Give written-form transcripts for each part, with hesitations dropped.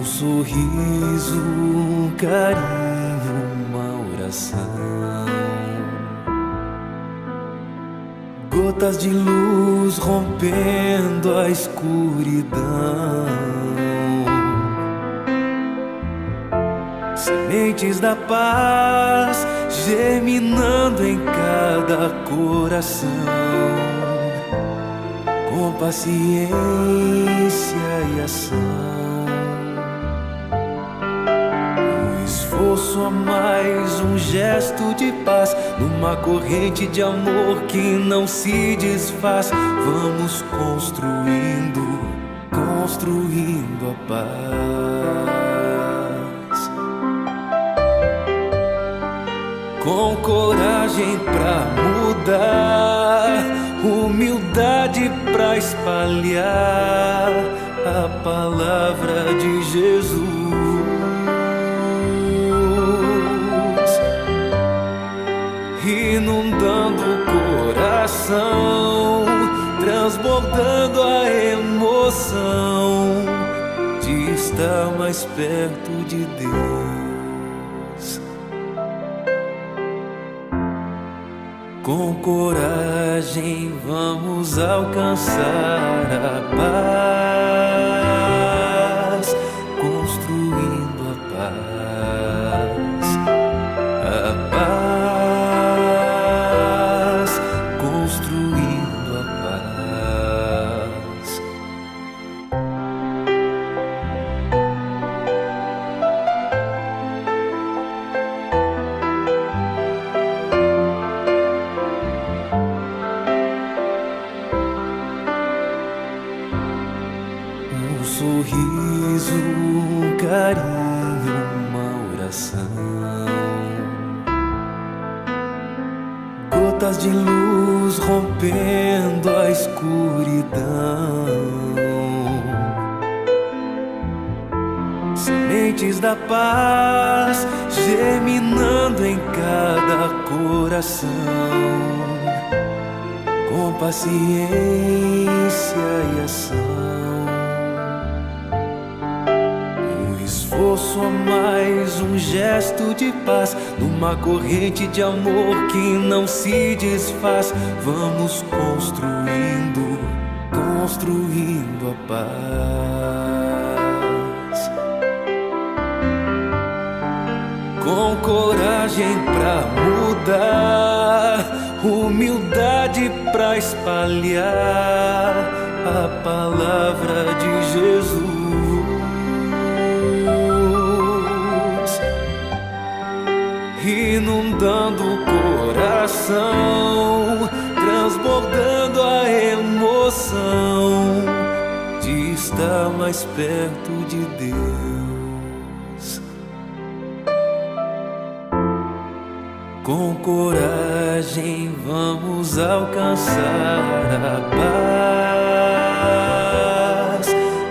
sorriso, um carinho, uma oração. Gotas de luz rompendo a escuridão. Sementes da paz germinando em cada coração. Com paciência e ação. Esforço a mais, um gesto de paz, numa corrente de amor que não se desfaz. Vamos construindo, construindo a paz. Com coragem pra mudar, humildade pra espalhar a palavra de Jesus. Inundando o coração, transbordando a emoção de estar mais perto de Deus. Com coragem vamos alcançar a paz, construindo a paz, a paz. Sorriso, um carinho, uma oração. Gotas de luz rompendo a escuridão. Sementes da paz germinando em cada coração. Com paciência e ação. Esforço a mais, um gesto de paz, numa corrente de amor que não se desfaz. Vamos construindo, construindo a paz. Com coragem pra mudar, humildade pra espalhar a palavra de Jesus. Inundando o coração, transbordando a emoção de estar mais perto de Deus. Com coragem vamos alcançar a paz,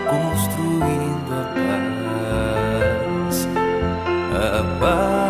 construindo a paz, a paz.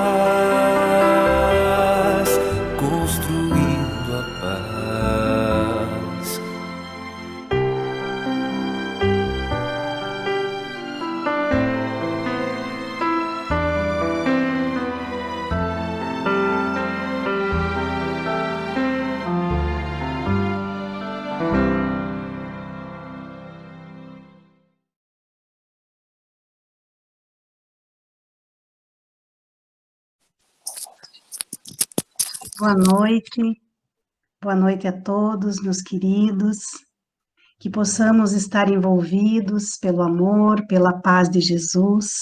Boa noite a todos, meus queridos, que possamos estar envolvidos pelo amor, pela paz de Jesus,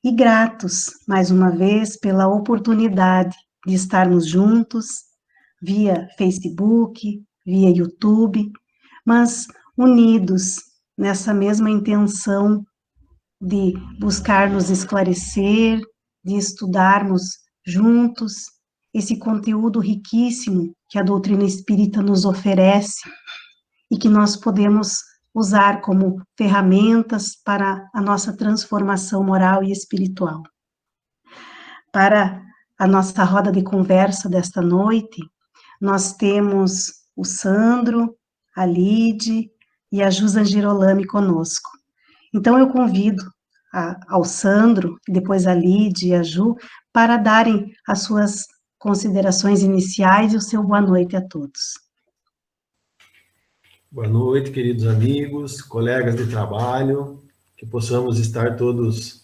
e gratos, mais uma vez, pela oportunidade de estarmos juntos, via Facebook, via YouTube, mas unidos nessa mesma intenção de buscar nos esclarecer, de estudarmos juntos, esse conteúdo riquíssimo que a doutrina espírita nos oferece e que nós podemos usar como ferramentas para a nossa transformação moral e espiritual. Para a nossa roda de conversa desta noite, nós temos o Sandro, a Lide e a Jusa Girolami conosco. Então eu convido ao Sandro, depois a Lídia e a Ju, para darem as suas considerações iniciais e o seu boa noite a todos. Boa noite, queridos amigos, colegas de trabalho, que possamos estar todos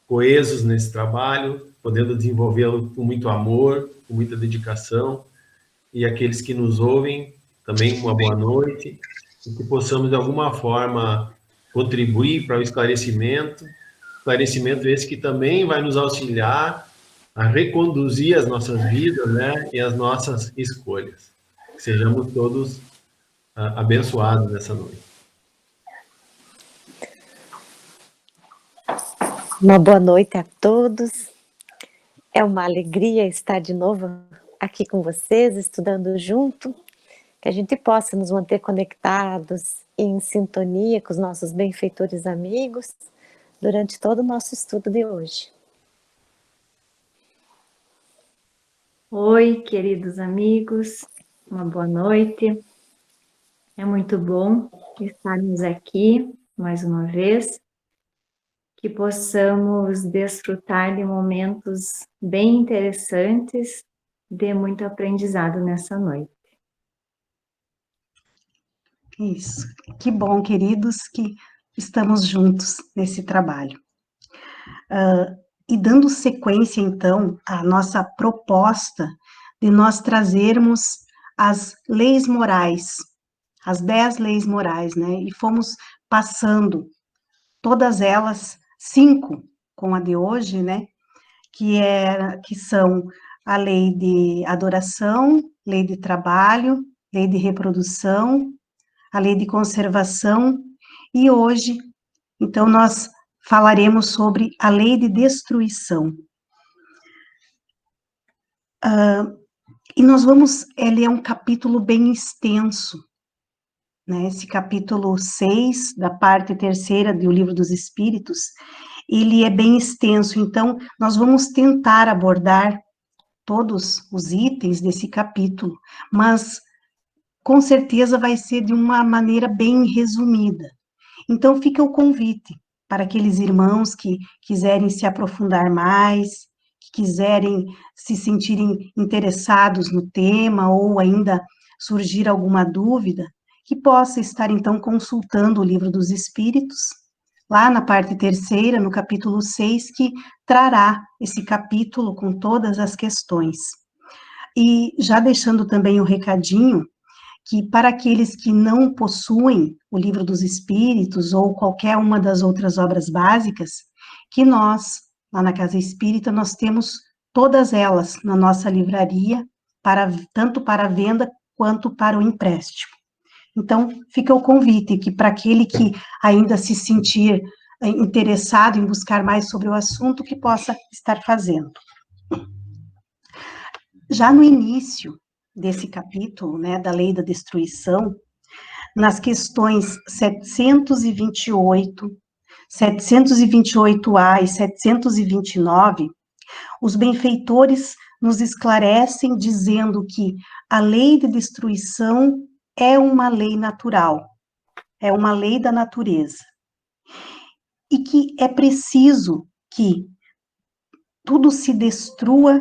coesos nesse trabalho, podendo desenvolvê-lo com muito amor, com muita dedicação, e aqueles que nos ouvem, também uma boa noite, e que possamos, de alguma forma, contribuir para o esclarecimento esse que também vai nos auxiliar a reconduzir as nossas vidas, né, e as nossas escolhas. Que sejamos todos abençoados nessa noite. Uma boa noite a todos. É uma alegria estar de novo aqui com vocês, estudando junto, que a gente possa nos manter conectados e em sintonia com os nossos benfeitores amigos durante todo o nosso estudo de hoje. Oi, queridos amigos, uma boa noite. É muito bom estarmos aqui mais uma vez, que possamos desfrutar de momentos bem interessantes, de muito aprendizado nessa noite. Isso. Que bom, queridos, que estamos juntos nesse trabalho. E dando sequência, então, à nossa proposta de nós trazermos as leis morais, as 10 leis morais, né? E fomos passando todas elas, 5 com a de hoje, né? Que são a lei de adoração, lei de trabalho, lei de reprodução, a lei de conservação, e hoje, então, nós falaremos sobre a lei de destruição. E nós vamos, ele é um capítulo bem extenso, né? Esse capítulo 6, da parte terceira do Livro dos Espíritos, ele é bem extenso, então, nós vamos tentar abordar todos os itens desse capítulo, mas, com certeza, vai ser de uma maneira bem resumida. Então, fica o convite para aqueles irmãos que quiserem se aprofundar mais, que quiserem se sentirem interessados no tema ou ainda surgir alguma dúvida, que possa estar, então, consultando o Livro dos Espíritos, lá na parte terceira, no capítulo 6, que trará esse capítulo com todas as questões. E já deixando também o recadinho, que para aqueles que não possuem o Livro dos Espíritos ou qualquer uma das outras obras básicas, que nós, lá na Casa Espírita, nós temos todas elas na nossa livraria, tanto para a venda quanto para o empréstimo. Então, fica o convite que para aquele que ainda se sentir interessado em buscar mais sobre o assunto, que possa estar fazendo. Já no início desse capítulo, né, da lei da destruição, nas questões 728, 728A e 729, os benfeitores nos esclarecem dizendo que a lei de destruição é uma lei natural, é uma lei da natureza, e que é preciso que tudo se destrua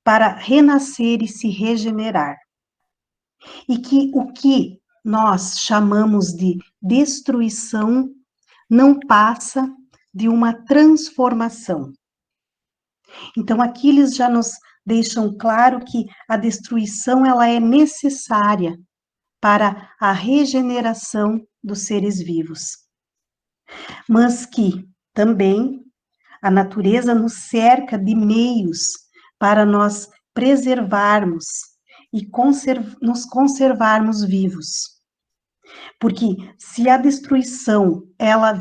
para renascer e se regenerar. E que o que nós chamamos de destruição não passa de uma transformação. Então, aqui eles já nos deixam claro que a destruição ela é necessária para a regeneração dos seres vivos. Mas que também a natureza nos cerca de meios para nós preservarmos e nos conservarmos vivos. Porque se a destruição, ela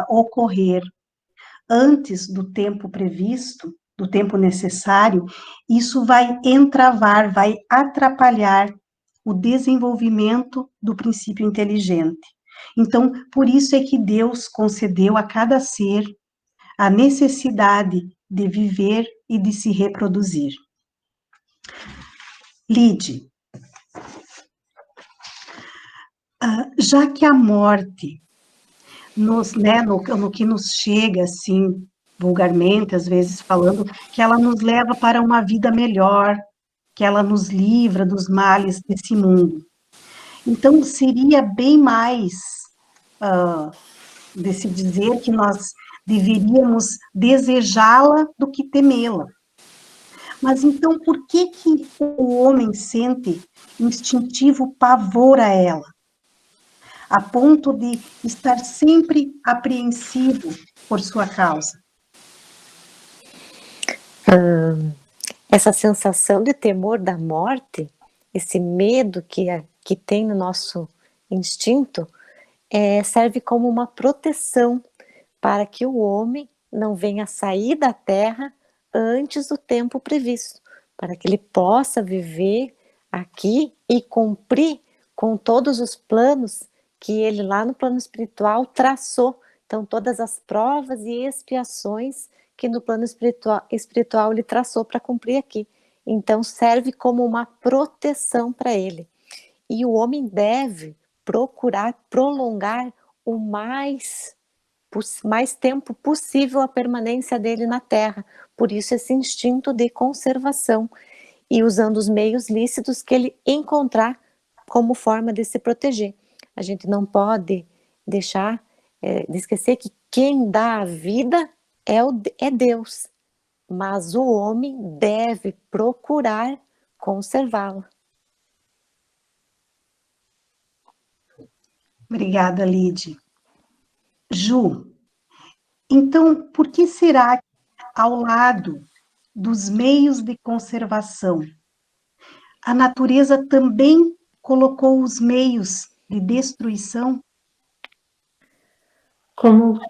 ocorrer antes do tempo previsto, do tempo necessário, isso vai entravar, vai atrapalhar o desenvolvimento do princípio inteligente. Então, por isso é que Deus concedeu a cada ser a necessidade de viver e de se reproduzir. Lide, já que a morte no que nos chega, assim, vulgarmente, às vezes falando, que ela nos leva para uma vida melhor, que ela nos livra dos males desse mundo. Então, seria bem mais de se dizer que nós deveríamos desejá-la do que temê-la. Mas então, por que o homem sente instintivo pavor a ela, a ponto de estar sempre apreensivo por sua causa? Essa sensação de temor da morte, esse medo que tem no nosso instinto, serve como uma proteção para que o homem não venha sair da terra antes do tempo previsto, para que ele possa viver aqui e cumprir com todos os planos que ele lá no plano espiritual traçou. Então, todas as provas e expiações que no plano espiritual ele traçou para cumprir aqui. Então, serve como uma proteção para ele. E o homem deve procurar prolongar o mais tempo possível a permanência dele na Terra. Por isso, esse instinto de conservação e usando os meios lícitos que ele encontrar como forma de se proteger. A gente não pode deixar de esquecer que quem dá a vida é Deus, mas o homem deve procurar conservá-la. Obrigada, Lide. Ju, então, por que será que, ao lado dos meios de conservação, a natureza também colocou os meios de destruição? Como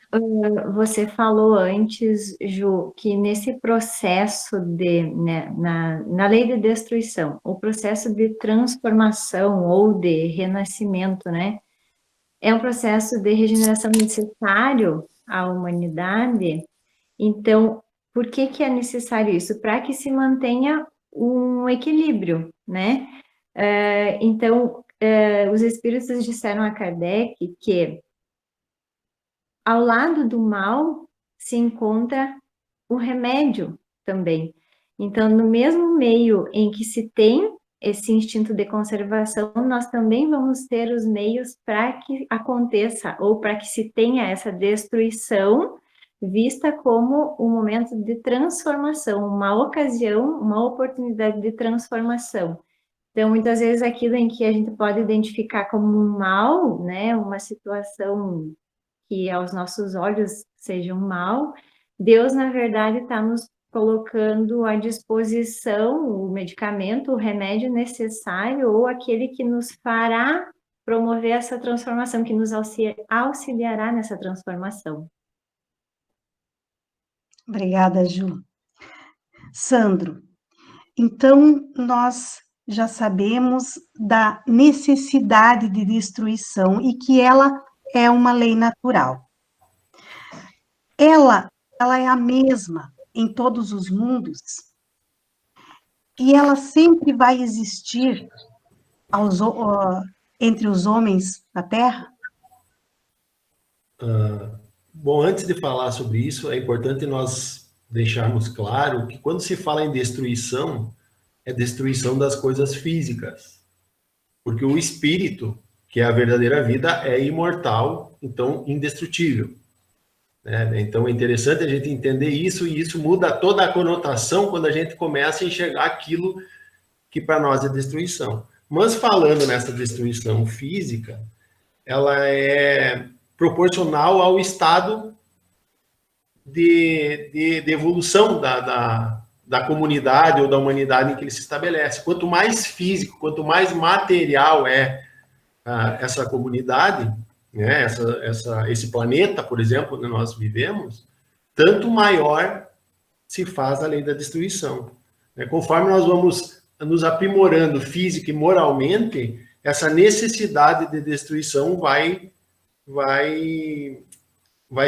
você falou antes, Ju, que nesse processo na lei de destruição, o processo de transformação ou de renascimento, né, é um processo de regeneração necessário à humanidade. Então, por que é necessário isso? Para que se mantenha um equilíbrio, né? Então, os espíritos disseram a Kardec que ao lado do mal se encontra o remédio também. Então, no mesmo meio em que se tem esse instinto de conservação, nós também vamos ter os meios para que aconteça, ou para que se tenha essa destruição, vista como um momento de transformação, uma ocasião, uma oportunidade de transformação. Então, muitas vezes, aquilo em que a gente pode identificar como um mal, né, uma situação que aos nossos olhos seja um mal, Deus, na verdade, está nos colocando à disposição o medicamento, o remédio necessário, ou aquele que nos fará promover essa transformação, que nos auxiliará nessa transformação. Obrigada, Ju. Sandro, então nós já sabemos da necessidade de destruição e que ela é uma lei natural. Ela é a mesma em todos os mundos e ela sempre vai existir entre os homens da Terra? Bom, antes de falar sobre isso, é importante nós deixarmos claro que quando se fala em destruição, é destruição das coisas físicas. Porque o espírito, que é a verdadeira vida, é imortal, então indestrutível. Então é interessante a gente entender isso, e isso muda toda a conotação quando a gente começa a enxergar aquilo que para nós é destruição. Mas falando nessa destruição física, ela é proporcional ao estado de evolução da comunidade ou da humanidade em que ele se estabelece. Quanto mais físico, quanto mais material é essa comunidade, né, esse planeta, por exemplo, onde nós vivemos, tanto maior se faz a lei da destruição. Conforme nós vamos nos aprimorando física e moralmente, essa necessidade de destruição vai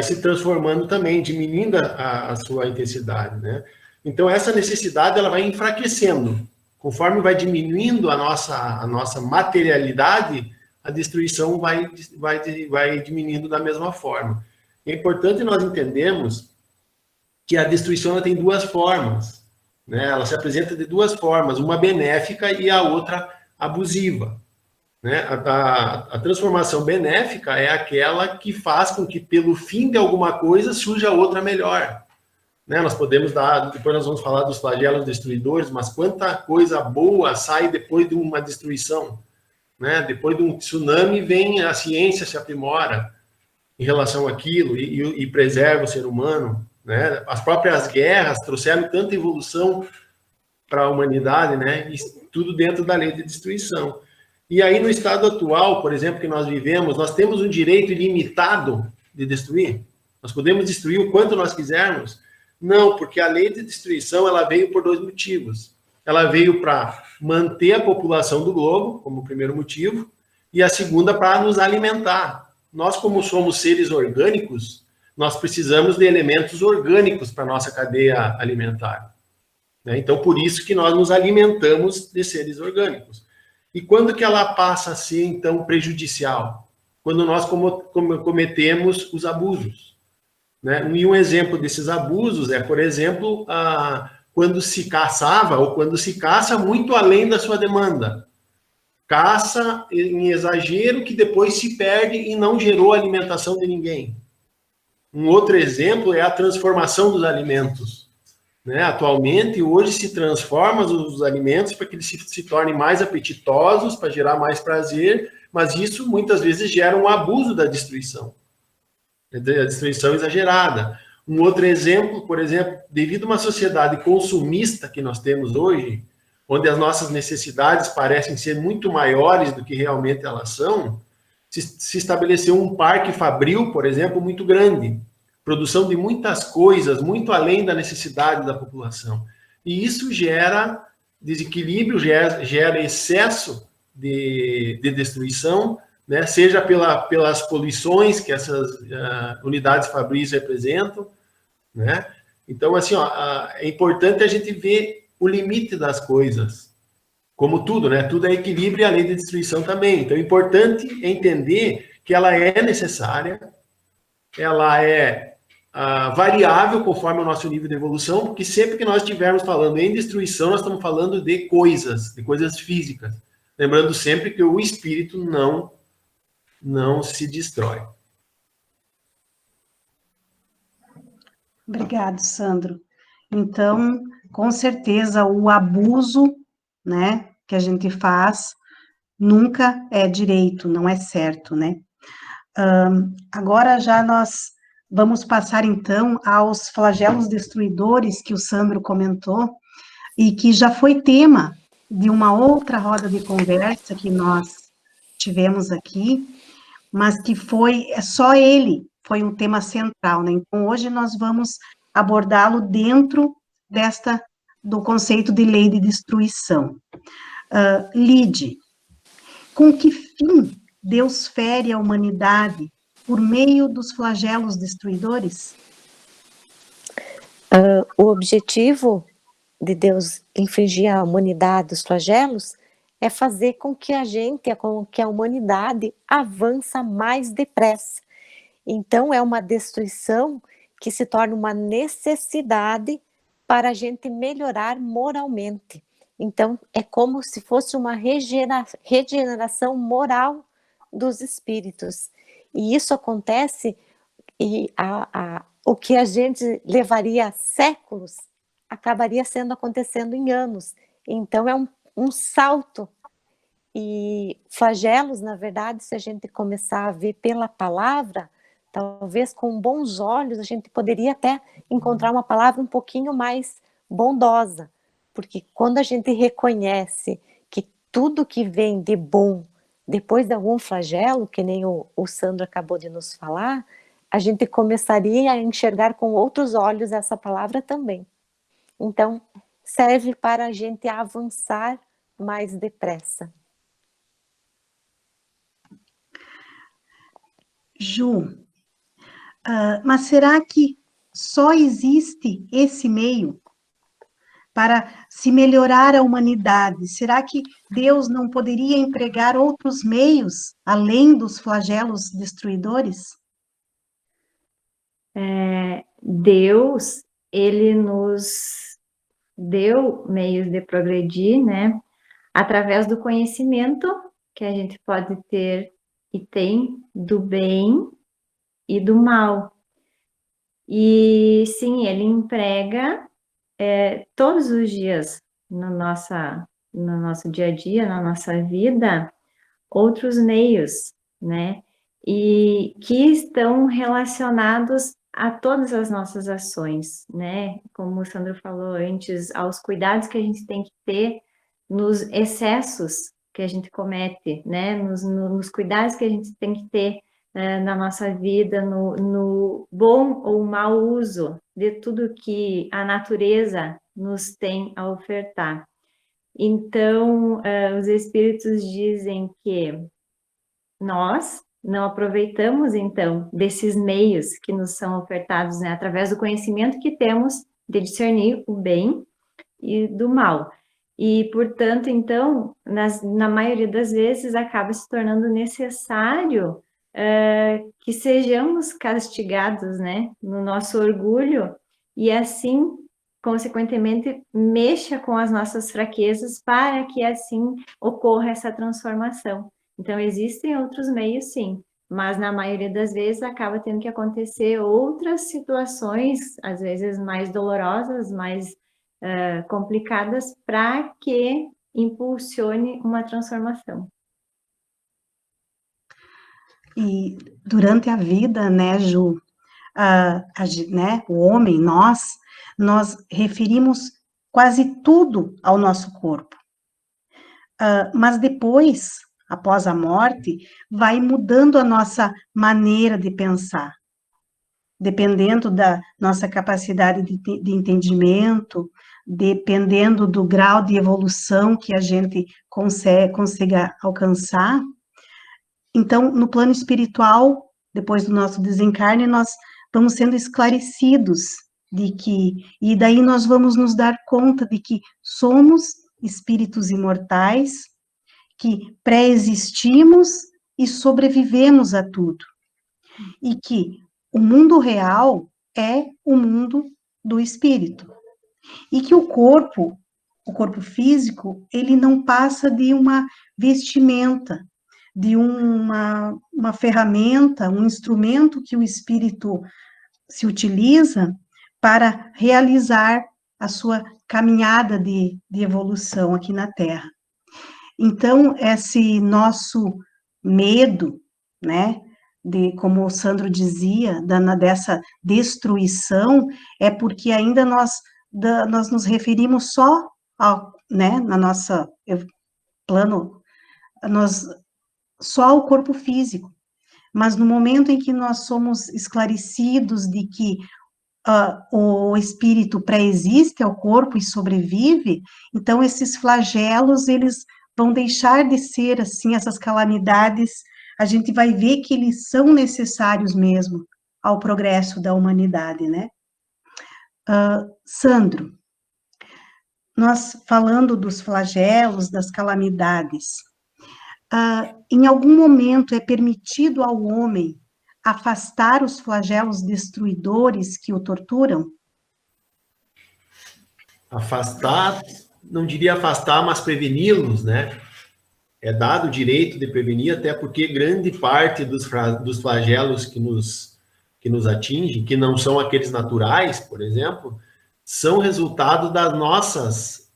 se transformando também, diminuindo a sua intensidade, né? Então, essa necessidade ela vai enfraquecendo. Conforme vai diminuindo a nossa materialidade, a destruição vai diminuindo da mesma forma. É importante nós entendermos que a destruição ela tem duas formas, né? Ela se apresenta de duas formas, uma benéfica e a outra abusiva. Né? A transformação benéfica é aquela que faz com que, pelo fim de alguma coisa, surja outra melhor. Né? Nós podemos depois nós vamos falar dos flagelos destruidores, mas quanta coisa boa sai depois de uma destruição. Né? Depois de um tsunami, vem a ciência se aprimora em relação àquilo e preserva o ser humano. Né? As próprias guerras trouxeram tanta evolução para a humanidade, né? E tudo dentro da lei de destruição. E aí, no estado atual, por exemplo, que nós vivemos, nós temos um direito ilimitado de destruir? Nós podemos destruir o quanto nós quisermos? Não, porque a lei de destruição ela veio por dois motivos. Ela veio para manter a população do globo, como primeiro motivo, e a segunda para nos alimentar. Nós, como somos seres orgânicos, nós precisamos de elementos orgânicos para a nossa cadeia alimentar. Então, por isso que nós nos alimentamos de seres orgânicos. E quando que ela passa a ser, então, prejudicial? Quando nós cometemos os abusos. Né? E um exemplo desses abusos é, por exemplo, quando se caçava ou quando se caça muito além da sua demanda. Caça em exagero que depois se perde e não gerou alimentação de ninguém. Um outro exemplo é a transformação dos alimentos. Né? Atualmente, hoje se transforma os alimentos para que eles se tornem mais apetitosos, para gerar mais prazer, mas isso muitas vezes gera um abuso da destruição. A destruição exagerada. Um outro exemplo, por exemplo, devido a uma sociedade consumista que nós temos hoje, onde as nossas necessidades parecem ser muito maiores do que realmente elas são, se estabeleceu um parque fabril, por exemplo, muito grande. Produção de muitas coisas, muito além da necessidade da população. E isso gera desequilíbrio, gera excesso de destruição, né? Seja pelas poluições que essas unidades fabris representam. Né? Então, assim, é importante a gente ver o limite das coisas. Como tudo, né? Tudo é equilíbrio e a lei de destruição também. Então, é importante entender que ela é necessária, ela é variável conforme o nosso nível de evolução, porque sempre que nós estivermos falando em destruição, nós estamos falando de coisas físicas. Lembrando sempre que o espírito não se destrói. Obrigado, Sandro. Então, com certeza, o abuso, né, que a gente faz nunca é direito, não é certo, né? Agora já nós vamos passar, então, aos flagelos destruidores que o Sandro comentou e que já foi tema de uma outra roda de conversa que nós tivemos aqui, mas que só ele foi um tema central, né? Então, hoje nós vamos abordá-lo dentro do conceito de lei de destruição. Lide, com que fim Deus fere a humanidade por meio dos flagelos destruidores? O objetivo de Deus infligir à humanidade os flagelos é fazer com que a humanidade avança mais depressa. Então, é uma destruição que se torna uma necessidade para a gente melhorar moralmente. Então, é como se fosse uma regeneração moral dos espíritos. E isso acontece, e o que a gente levaria séculos, acabaria acontecendo em anos. Então, é um salto. E flagelos, na verdade, se a gente começar a ver pela palavra, talvez com bons olhos, a gente poderia até encontrar uma palavra um pouquinho mais bondosa. Porque quando a gente reconhece que tudo que vem de bom, depois de algum flagelo, que nem o Sandro acabou de nos falar, a gente começaria a enxergar com outros olhos essa palavra também. Então, serve para a gente avançar mais depressa. Ju, mas será que só existe esse meio? para se melhorar a humanidade? Será que Deus não poderia empregar outros meios, além dos flagelos destruidores? Deus, ele nos deu meios de progredir, né? Através do conhecimento que a gente pode ter e tem do bem e do mal. E sim, ele emprega todos os dias no nosso dia a dia, na nossa vida, outros meios, né? E que estão relacionados a todas as nossas ações, né? Como o Sandro falou antes, aos cuidados que a gente tem que ter nos excessos que a gente comete, né? Nos cuidados que a gente tem que ter na nossa vida, no bom ou mau uso de tudo que a natureza nos tem a ofertar. Então, os espíritos dizem que nós não aproveitamos, então, desses meios que nos são ofertados, né, através do conhecimento que temos de discernir o bem e do mal. E, portanto, então, na maioria das vezes, acaba se tornando necessário que sejamos castigados, né, no nosso orgulho, e assim, consequentemente, mexa com as nossas fraquezas para que assim ocorra essa transformação. Então, existem outros meios, sim, mas na maioria das vezes acaba tendo que acontecer outras situações, às vezes mais dolorosas, mais complicadas, para que impulsione uma transformação. E durante a vida, né, Ju, né, o homem, nós referimos quase tudo ao nosso corpo. Mas depois, após a morte, vai mudando a nossa maneira de pensar, dependendo da nossa capacidade de entendimento, dependendo do grau de evolução que a gente consiga alcançar. Então, no plano espiritual, depois do nosso desencarne, nós vamos sendo esclarecidos e daí nós vamos nos dar conta de que somos espíritos imortais, que pré-existimos e sobrevivemos a tudo. E que o mundo real é o mundo do espírito. E que o corpo físico, ele não passa de uma vestimenta, de uma ferramenta, um instrumento que o espírito se utiliza para realizar a sua caminhada de evolução aqui na Terra. Então, esse nosso medo, né, como o Sandro dizia, dessa destruição, é porque ainda nós nos referimos só né, na nossa plano, só ao corpo físico, mas no momento em que nós somos esclarecidos de que o espírito pré-existe ao corpo e sobrevive, então esses flagelos, eles vão deixar de ser, assim, essas calamidades, a gente vai ver que eles são necessários mesmo ao progresso da humanidade, né? Sandro, nós falando dos flagelos, das calamidades, em algum momento é permitido ao homem afastar os flagelos destruidores que o torturam? Afastar, não diria afastar, mas preveni-los, né? É dado o direito de prevenir, até porque grande parte dos flagelos que nos atingem, que não são aqueles naturais, por exemplo, são resultado das nossas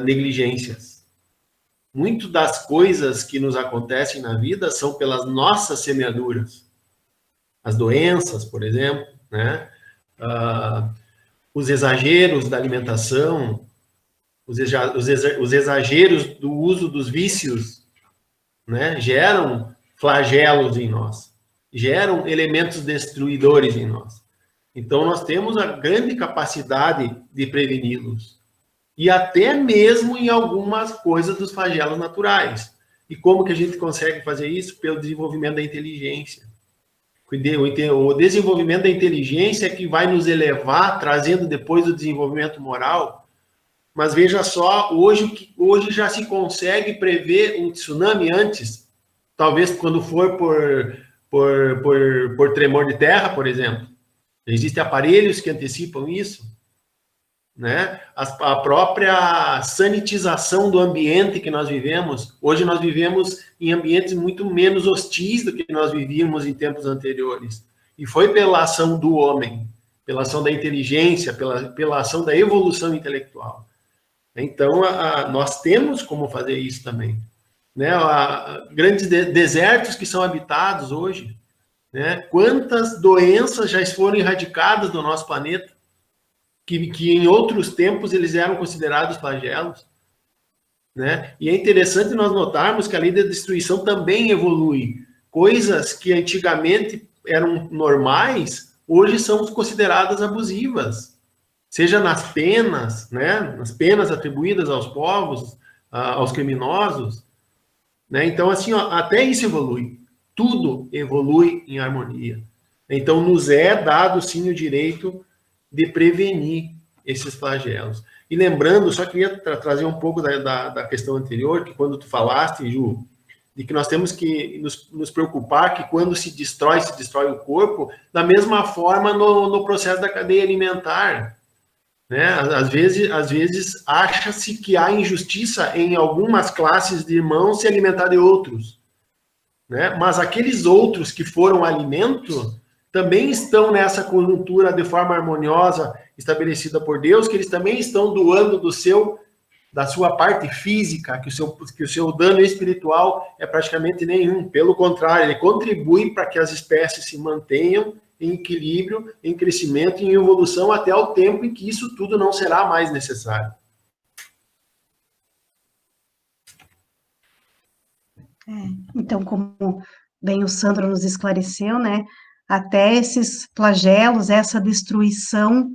negligências. Muito das coisas que nos acontecem na vida são pelas nossas semeaduras. As doenças, por exemplo, né? Os exageros da alimentação, os exageros do uso dos vícios, né? Geram flagelos em nós, geram elementos destruidores em nós. Então, nós temos a grande capacidade de preveni-los. E até mesmo em algumas coisas dos flagelos naturais. E como que a gente consegue fazer isso? Pelo desenvolvimento da inteligência. O desenvolvimento da inteligência é que vai nos elevar, trazendo depois o desenvolvimento moral, Mas veja só, hoje já se consegue prever um tsunami antes, talvez quando for por tremor de terra, por exemplo. Existem aparelhos que antecipam isso, né? A própria sanitização do ambiente que nós vivemos. Hoje nós vivemos em ambientes muito menos hostis do que nós vivíamos em tempos anteriores. E foi pela ação do homem, pela ação da inteligência, pela ação da evolução intelectual. Então, nós temos como fazer isso também. Né? Grandes desertos que são habitados hoje, né? Quantas doenças já foram erradicadas do nosso planeta, que em outros tempos eles eram considerados flagelos, né? E é interessante nós notarmos que a lei da destruição também evolui. Coisas que antigamente eram normais, hoje são consideradas abusivas. Seja nas penas, né? Nas penas atribuídas aos povos, aos criminosos, né? Então, assim, ó, até isso evolui. Tudo evolui em harmonia. Então, nos é dado, sim, o direito de prevenir esses flagelos. E lembrando, só queria trazer um pouco da questão anterior, que quando tu falaste, Ju, de que nós temos que nos preocupar que quando se destrói o corpo, da mesma forma no processo da cadeia alimentar. Né? Às vezes acha-se que há injustiça em algumas classes de irmãos se alimentar de outros. Né? Mas aqueles outros que foram alimento também estão nessa conjuntura de forma harmoniosa estabelecida por Deus, que eles também estão doando da sua parte física, que o seu dano espiritual é praticamente nenhum. Pelo contrário, ele contribui para que as espécies se mantenham em equilíbrio, em crescimento e em evolução até o tempo em que isso tudo não será mais necessário. Então, como bem o Sandro nos esclareceu, né, até esses flagelos, essa destruição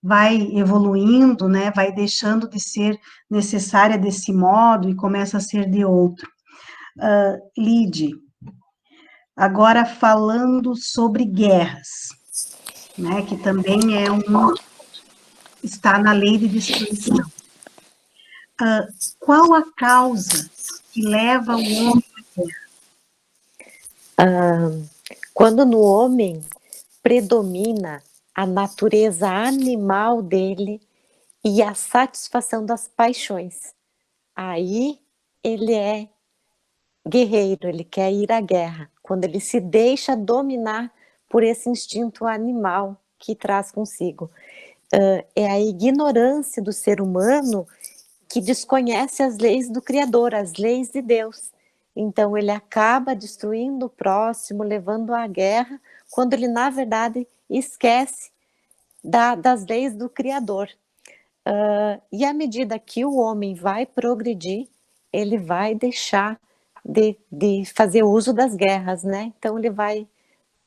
vai evoluindo, né, vai deixando de ser necessária desse modo e começa a ser de outro. Lide, agora falando sobre guerras, né, que também está na lei de destruição. Qual a causa que leva o homem à guerra? Quando no homem predomina a natureza animal dele e a satisfação das paixões, aí ele é guerreiro, ele quer ir à guerra, quando ele se deixa dominar por esse instinto animal que traz consigo. É a ignorância do ser humano que desconhece as leis do Criador, as leis de Deus. Então ele acaba destruindo o próximo, levando à guerra, quando ele, na verdade, esquece das leis do Criador. E à medida que o homem vai progredir, ele vai deixar de fazer uso das guerras, né? Então ele vai,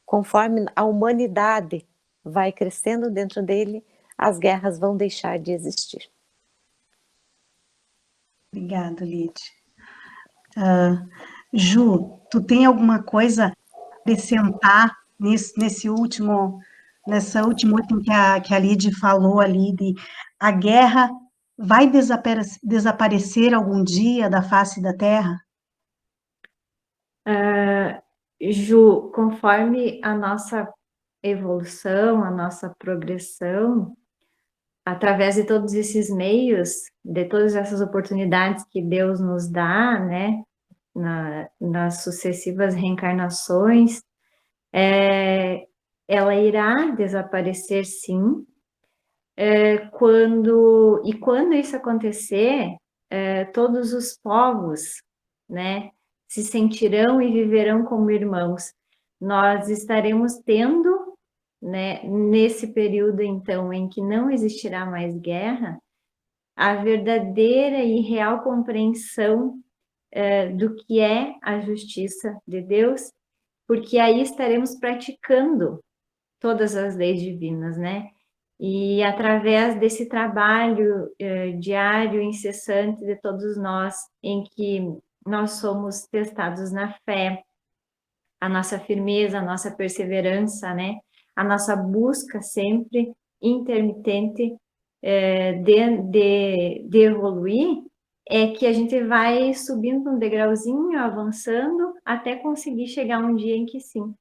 conforme a humanidade vai crescendo dentro dele, as guerras vão deixar de existir. Obrigada, Lide. Ju, tu tem alguma coisa a acrescentar nessa último item que a Lide falou ali, de a guerra vai desaparecer algum dia da face da Terra? Ju, conforme a nossa evolução, a nossa progressão, através de todos esses meios, de todas essas oportunidades que Deus nos dá, né, nas sucessivas reencarnações, ela irá desaparecer, sim. Quando isso acontecer, todos os povos, né, se sentirão e viverão como irmãos. Nós estaremos tendo, né, nesse período, então, em que não existirá mais guerra, a verdadeira e real compreensão do que é a justiça de Deus, porque aí estaremos praticando todas as leis divinas, né? E através desse trabalho diário, incessante de todos nós, em que nós somos testados na fé, a nossa firmeza, a nossa perseverança, né? A nossa busca sempre intermitente de evoluir é que a gente vai subindo um degrauzinho, avançando, até conseguir chegar um dia em que sim,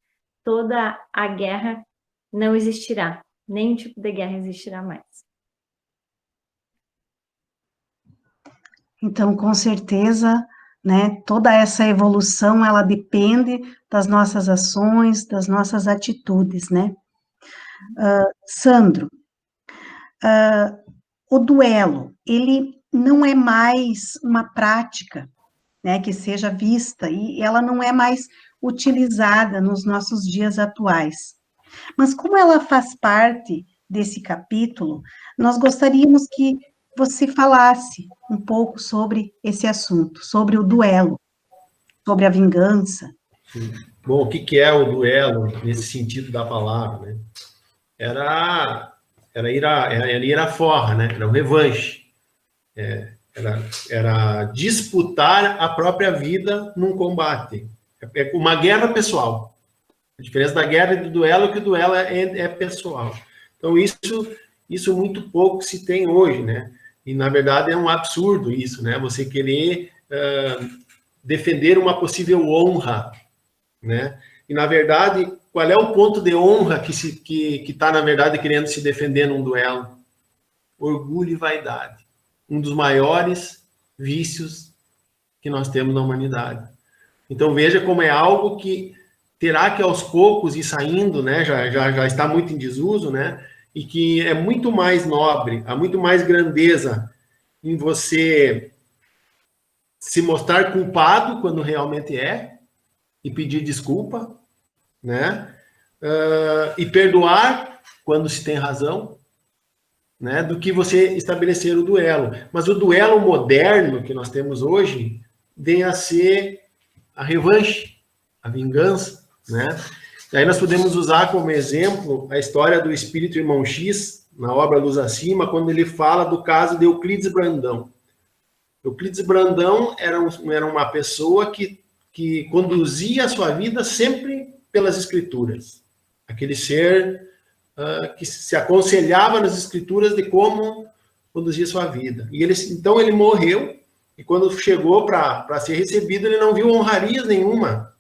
toda a guerra não existirá, nenhum tipo de guerra existirá mais. Então, com certeza, né, toda essa evolução, ela depende das nossas ações, das nossas atitudes, né? Sandro, o duelo, ele não é mais uma prática, né, que seja vista, e ela não é mais utilizada nos nossos dias atuais. Mas como ela faz parte desse capítulo, nós gostaríamos que você falasse um pouco sobre esse assunto, sobre o duelo, sobre a vingança. Sim. Bom, o que é o duelo nesse sentido da palavra, né? Era ir à forra, né? Era o revanche. Era disputar a própria vida num combate. É uma guerra pessoal. A diferença da guerra e do duelo é que o duelo é pessoal. Então, isso muito pouco se tem hoje, né? E, na verdade, é um absurdo isso, né? Você querer defender uma possível honra, né? E, na verdade, qual é o ponto de honra que está, na verdade, querendo se defender num duelo? Orgulho e vaidade. Um dos maiores vícios que nós temos na humanidade. Então, veja como é algo que terá que, aos poucos, ir saindo, né? Já está muito em desuso, né? E que é muito mais nobre, há muito mais grandeza em você se mostrar culpado quando realmente é, e pedir desculpa, né? E perdoar quando se tem razão, né? Do que você estabelecer o duelo. Mas o duelo moderno que nós temos hoje vem a ser a revanche, a vingança, né? E aí nós podemos usar como exemplo a história do Espírito Irmão X, na obra Luz Acima, quando ele fala do caso de Euclides Brandão. Euclides Brandão era uma pessoa que conduzia a sua vida sempre pelas escrituras. Aquele ser que se aconselhava nas escrituras de como conduzir a sua vida. E então ele morreu, e quando chegou para ser recebido, ele não viu honrarias nenhuma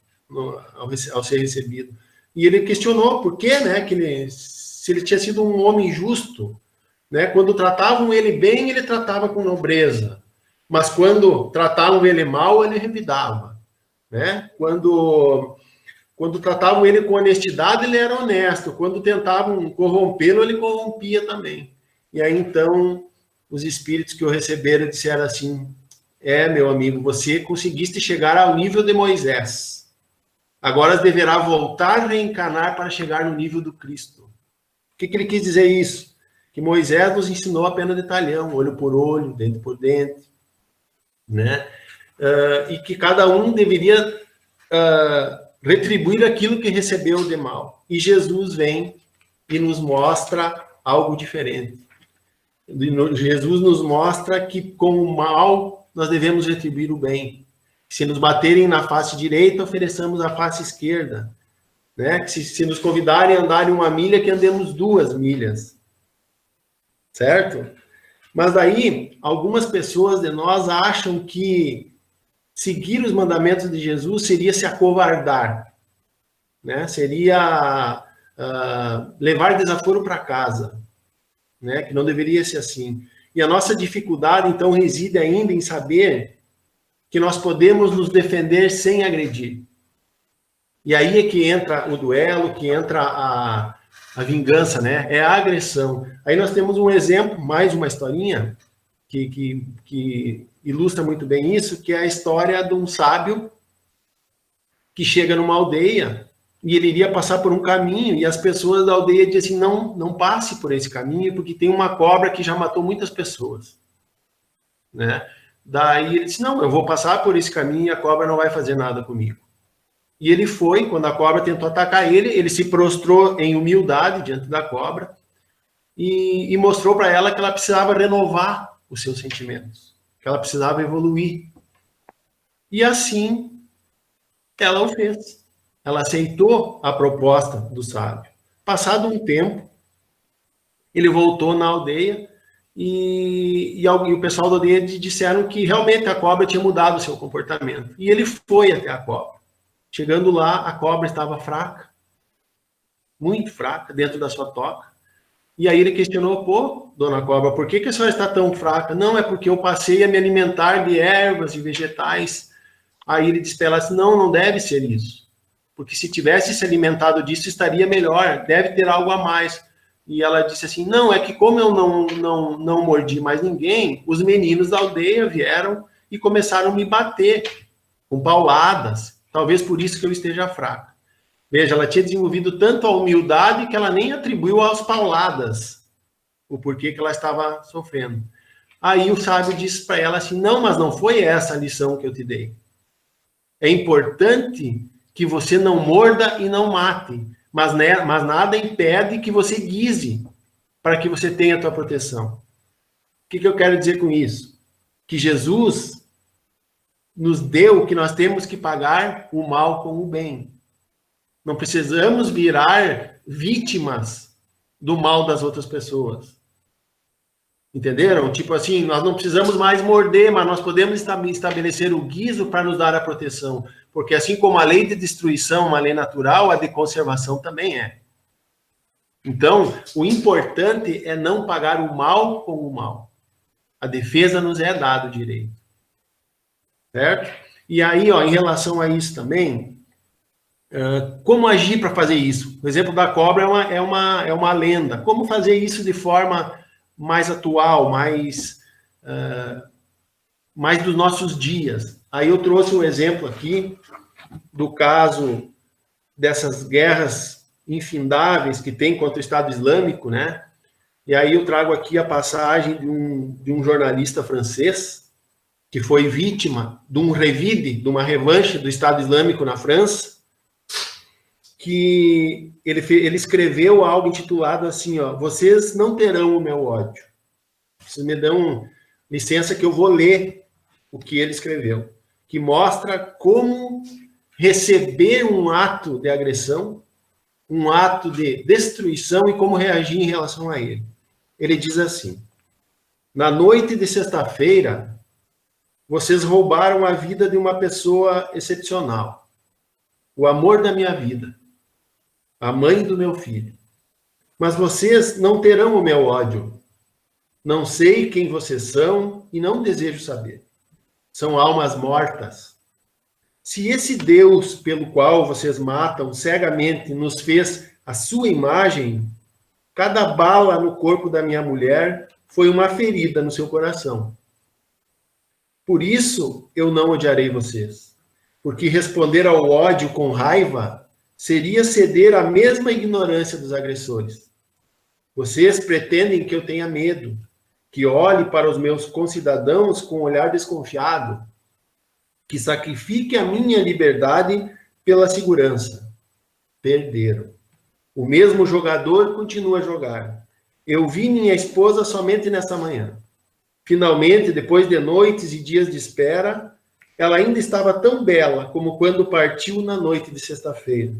ao ser recebido. E ele questionou por quê, né, se ele tinha sido um homem justo, né, quando tratavam ele bem, ele tratava com nobreza, mas quando tratavam ele mal, ele revidava, né? Quando tratavam ele com honestidade, ele era honesto, quando tentavam corrompê-lo, ele corrompia também. E aí, então, os espíritos que o receberam disseram assim: meu amigo, você conseguiste chegar ao nível de Moisés. Agora deverá voltar a reencarnar para chegar no nível do Cristo. O que ele quis dizer isso? Que Moisés nos ensinou apenas detalhão, olho por olho, dente por dente, né? E que cada um deveria retribuir aquilo que recebeu de mal. E Jesus vem e nos mostra algo diferente. Jesus nos mostra que com o mal nós devemos retribuir o bem. Se nos baterem na face direita, ofereçamos a face esquerda, né? Se nos convidarem a andar 1 milha, que andemos 2 milhas, certo? Mas daí, algumas pessoas de nós acham que seguir os mandamentos de Jesus seria se acovardar, né? Seria levar desaforo para casa, né? Que não deveria ser assim. E a nossa dificuldade, então, reside ainda em saber que nós podemos nos defender sem agredir. E aí é que entra o duelo, que entra a vingança, né? É a agressão. Aí nós temos um exemplo, mais uma historinha, que ilustra muito bem isso, que é a história de um sábio que chega numa aldeia e ele iria passar por um caminho e as pessoas da aldeia dizem assim: não passe por esse caminho porque tem uma cobra que já matou muitas pessoas, né? Daí ele disse: não, eu vou passar por esse caminho e a cobra não vai fazer nada comigo. E ele foi, quando a cobra tentou atacar ele se prostrou em humildade diante da cobra e mostrou para ela que ela precisava renovar os seus sentimentos, que ela precisava evoluir. E assim, ela o fez. Ela aceitou a proposta do sábio. Passado um tempo, ele voltou na aldeia e o pessoal da aldeia disseram que realmente a cobra tinha mudado o seu comportamento. E ele foi até a cobra. Chegando lá, a cobra estava fraca, muito fraca, dentro da sua toca. E aí ele questionou: pô, dona cobra, por que a senhora está tão fraca? Não, é porque eu passei a me alimentar de ervas e vegetais. Aí ele disse para ela assim: não deve ser isso. Porque se tivesse se alimentado disso, estaria melhor, deve ter algo a mais. E ela disse assim: não, é que como eu não mordi mais ninguém, os meninos da aldeia vieram e começaram a me bater com pauladas. Talvez por isso que eu esteja fraca. Veja, ela tinha desenvolvido tanto a humildade que ela nem atribuiu às pauladas o porquê que ela estava sofrendo. Aí o sábio disse para ela assim: não, mas não foi essa a lição que eu te dei. É importante que você não morda e não mate, mas nada impede que você guise para que você tenha a tua proteção. O que eu quero dizer com isso? Que Jesus nos deu que nós temos que pagar o mal com o bem. Não precisamos virar vítimas do mal das outras pessoas. Entenderam? Tipo assim, nós não precisamos mais morder, mas nós podemos estabelecer o guiso para nos dar a proteção. Porque assim como a lei de destruição é uma lei natural, a de conservação também é. Então, o importante é não pagar o mal com o mal. A defesa nos é dado o direito. Certo? E aí, ó, em relação a isso também, como agir para fazer isso? O exemplo da cobra é uma lenda. Como fazer isso de forma mais atual, mais dos nossos dias? Aí eu trouxe um exemplo aqui do caso dessas guerras infindáveis que tem contra o Estado Islâmico, né? E aí eu trago aqui a passagem de um jornalista francês que foi vítima de um revide, de uma revanche do Estado Islâmico na França, que ele escreveu algo intitulado assim, ó: vocês não terão o meu ódio. Vocês me dão licença que eu vou ler o que ele escreveu, que mostra como receber um ato de agressão, um ato de destruição e como reagir em relação a ele. Ele diz assim: na noite de sexta-feira, vocês roubaram a vida de uma pessoa excepcional, o amor da minha vida, a mãe do meu filho. Mas vocês não terão o meu ódio. Não sei quem vocês são e não desejo saber. São almas mortas. Se esse Deus pelo qual vocês matam cegamente nos fez a sua imagem, cada bala no corpo da minha mulher foi uma ferida no seu coração. Por isso eu não odiarei vocês, porque responder ao ódio com raiva seria ceder à mesma ignorância dos agressores. Vocês pretendem que eu tenha medo, que olhe para os meus concidadãos com um olhar desconfiado, que sacrifique a minha liberdade pela segurança. Perderam. O mesmo jogador continua a jogar. Eu vi minha esposa somente nesta manhã. Finalmente, depois de noites e dias de espera, ela ainda estava tão bela como quando partiu na noite de sexta-feira.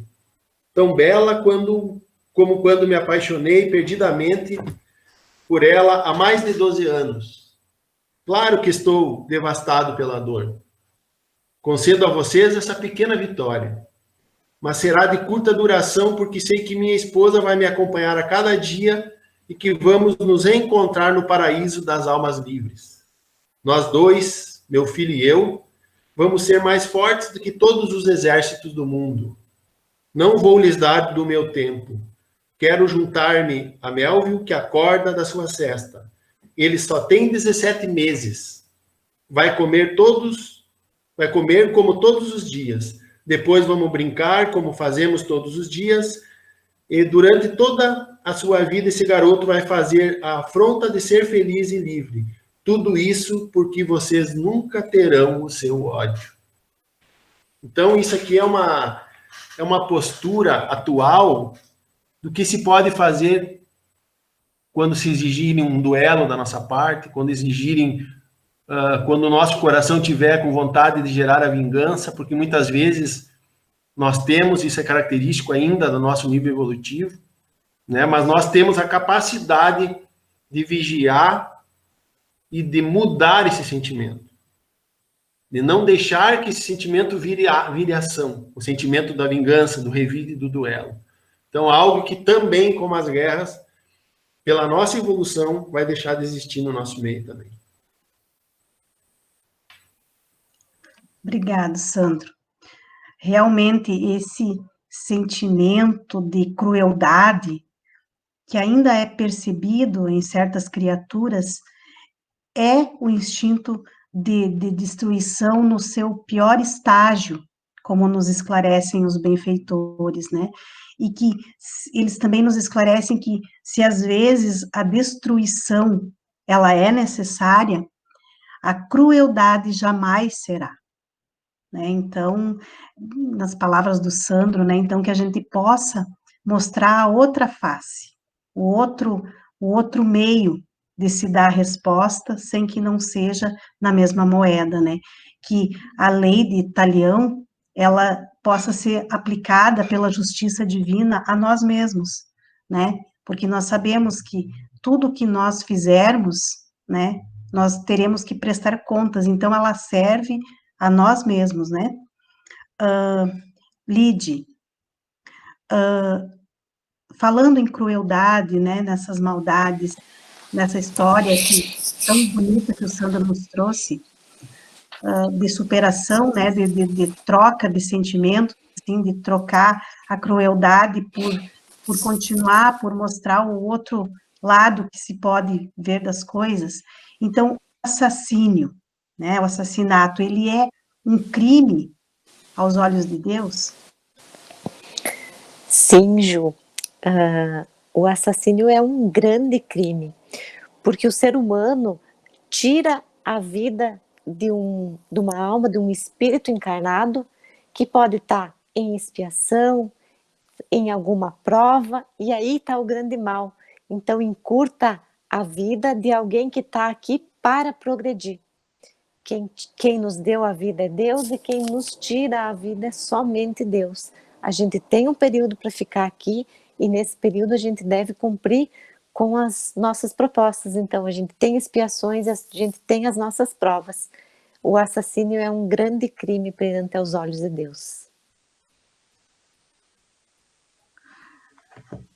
Tão bela como quando me apaixonei perdidamente por ela há mais de 12 anos. Claro que estou devastado pela dor. Concedo a vocês essa pequena vitória, mas será de curta duração porque sei que minha esposa vai me acompanhar a cada dia e que vamos nos encontrar no paraíso das almas livres. Nós dois, meu filho e eu, vamos ser mais fortes do que todos os exércitos do mundo. Não vou lhes dar do meu tempo. Quero juntar-me a Melville, que acorda da sua cesta. Ele só tem 17 meses. Vai comer como todos os dias. Depois vamos brincar como fazemos todos os dias. E durante toda a sua vida, esse garoto vai fazer a afronta de ser feliz e livre. Tudo isso porque vocês nunca terão o seu ódio. Então, isso aqui é uma postura atual do que se pode fazer quando se exigirem um duelo da nossa parte, quando quando o nosso coração tiver com vontade de gerar a vingança, porque muitas vezes nós temos, isso é característico ainda do nosso nível evolutivo, né? Mas nós temos a capacidade de vigiar e de mudar esse sentimento. De não deixar que esse sentimento vire ação, o sentimento da vingança, do revide e do duelo. Então, algo que também, como as guerras, pela nossa evolução, vai deixar de existir no nosso meio também. Obrigado, Sandro. Realmente, esse sentimento de crueldade, que ainda é percebido em certas criaturas, é o instinto de destruição no seu pior estágio, como nos esclarecem os benfeitores, né? E que eles também nos esclarecem que, se às vezes a destruição ela é necessária, a crueldade jamais será. Né? Então, nas palavras do Sandro, né? Então, que a gente possa mostrar a outra face, o outro meio de se dar a resposta, sem que não seja na mesma moeda, né? Que a lei de Talião, ela possa ser aplicada pela justiça divina a nós mesmos, né? Porque nós sabemos que tudo que nós fizermos, né? Nós teremos que prestar contas, então ela serve a nós mesmos, né? Lide, falando em crueldade, né, nessas maldades, nessa história tão bonita que o Sandro nos trouxe, de superação, né, de troca de sentimentos, assim, de trocar a crueldade por continuar, por mostrar o outro lado que se pode ver das coisas. Então, o assassínio, né, o assassinato, ele é um crime aos olhos de Deus? Sim, Ju. O assassínio é um grande crime, porque o ser humano tira a vida de uma alma, de um espírito encarnado, que pode estar em expiação, em alguma prova, e aí está o grande mal. Então, encurta a vida de alguém que está aqui para progredir. Quem nos deu a vida é Deus, e quem nos tira a vida é somente Deus. A gente tem um período para ficar aqui, e nesse período a gente deve cumprir com as nossas propostas. Então, a gente tem expiações, a gente tem as nossas provas. O assassínio é um grande crime perante aos olhos de Deus.